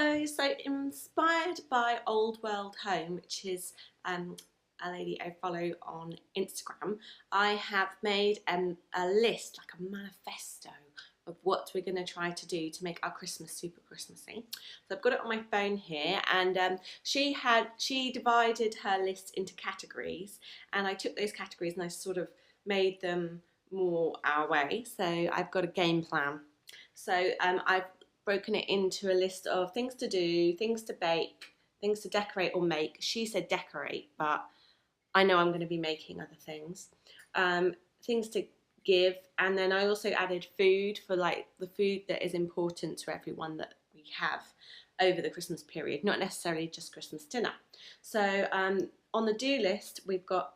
Hello, so inspired by Old World Home, which is a lady I follow on Instagram, I have made a list, like a manifesto of what we're going to try to do to make our Christmas super Christmassy. So I've got it on my phone here, and she divided her list into categories, and I took those categories and I sort of made them more our way. So I've got a game plan. So I've broken it into a list of things to do, things to bake, things to decorate or make. She said decorate, but I know I'm going to be making other things. Things to give, and then I also added food for like the food that is important to everyone that we have over the Christmas period, not necessarily just Christmas dinner. So on the do list, we've got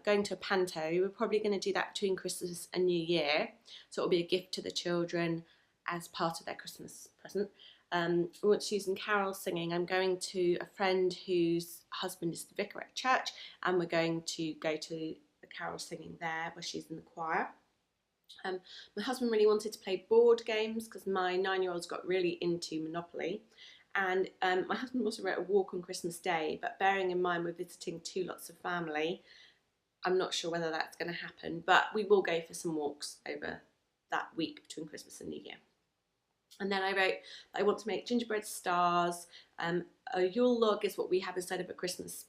going to a panto. We're probably going to do that between Christmas and New Year, so it'll be a gift to the children as part of their Christmas present. We want to do some carol singing. I'm going to a friend whose husband is the vicar at church, and we're going to go to the carol singing there where she's in the choir. My husband really wanted to play board games because my 9-year-old's got really into Monopoly, and my husband also wrote a walk on Christmas Day, but bearing in mind we're visiting 2 lots of family, I'm not sure whether that's going to happen, but we will go for some walks over that week between Christmas and New Year. And then I wrote, I want to make gingerbread stars. A Yule log is what we have instead of a Christmas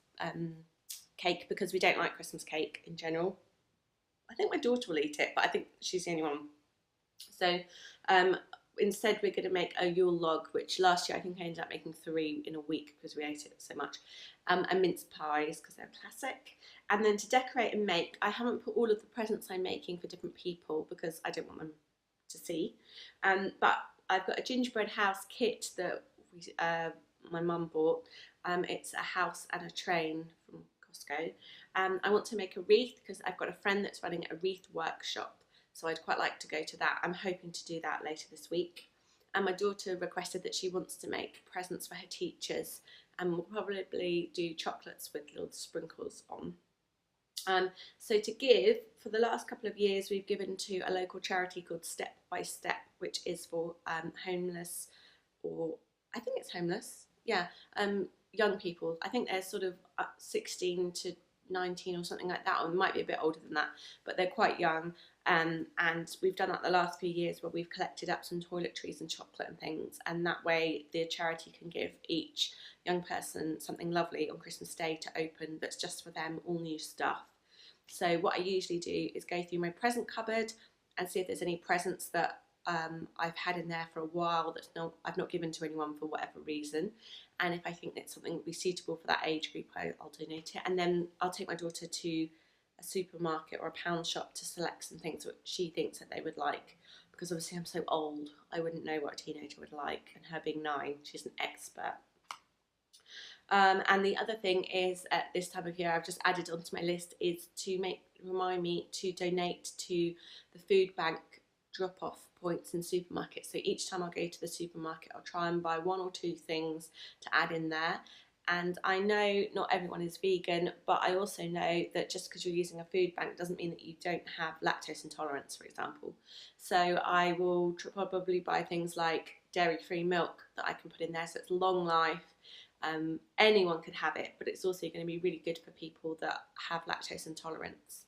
cake, because we don't like Christmas cake in general. I think my daughter will eat it, but I think she's the only one. So instead we're going to make a Yule log, which last year I think I ended up making 3 in a week because we ate it so much. And mince pies because they're classic. And then to decorate and make, I haven't put all of the presents I'm making for different people because I don't want them to see. But I've got a gingerbread house kit that my mum bought. It's a house and a train from Costco. I want to make a wreath because I've got a friend that's running a wreath workshop, so I'd quite like to go to that. I'm hoping to do that later this week. And my daughter requested that she wants to make presents for her teachers, and we'll probably do chocolates with little sprinkles on. So to give, for the last couple of years we've given to a local charity called Step by Step, which is for homeless, or I think it's homeless, yeah, young people. I think they're sort of 16 to 19 or something like that, or it might be a bit older than that, but they're quite young. And we've done that the last few years where we've collected up some toiletries and chocolate and things, and that way the charity can give each young person something lovely on Christmas Day to open that's just for them, all new stuff. So what I usually do is go through my present cupboard and see if there's any presents that I've had in there for a while that I've not given to anyone for whatever reason, and if I think that something would be suitable for that age group, I'll donate it. And then I'll take my daughter to a supermarket or a pound shop to select some things that she thinks that they would like, because obviously I'm so old I wouldn't know what a teenager would like, and her being 9, she's an expert. And the other thing is, at this time of year, I've just added onto my list, is to remind me to donate to the food bank drop-off points in supermarkets. So each time I go to the supermarket, I'll try and buy 1 or 2 things to add in there. And I know not everyone is vegan, but I also know that just because you're using a food bank doesn't mean that you don't have lactose intolerance, for example. So I will probably buy things like dairy-free milk that I can put in there, so it's long life. Anyone could have it, but it's also going to be really good for people that have lactose intolerance.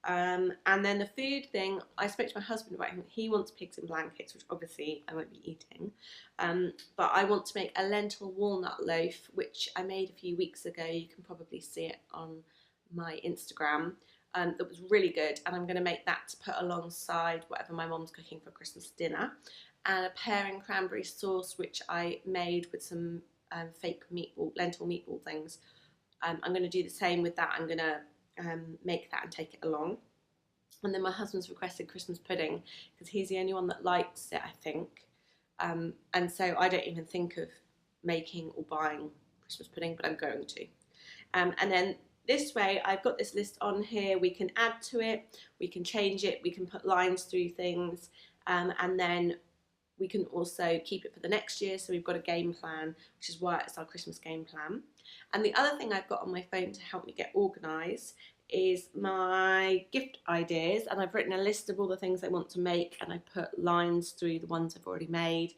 And then the food thing, I spoke to my husband about him. He wants pigs in blankets, which obviously I won't be eating. But I want to make a lentil walnut loaf, which I made a few weeks ago. You can probably see it on my Instagram. That was really good, and I'm going to make that to put alongside whatever my mom's cooking for Christmas dinner. And a pear and cranberry sauce, which I made with some fake lentil meatball things. I'm going to do the same with that. I'm going to make that and take it along. And then my husband's requested Christmas pudding because he's the only one that likes it, I think. And so I don't even think of making or buying Christmas pudding, but I'm going to. And then this way, I've got this list on here. We can add to it, we can change it, we can put lines through things, and then we can also keep it for the next year. So we've got a game plan, which is why it's our Christmas game plan. And the other thing I've got on my phone to help me get organised is my gift ideas, and I've written a list of all the things I want to make, and I put lines through the ones I've already made.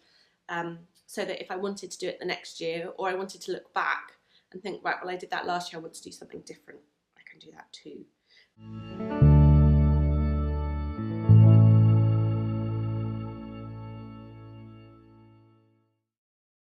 so that if I wanted to do it the next year, or I wanted to look back and think, right, well, I did that last year, I want to do something different, I can do that too.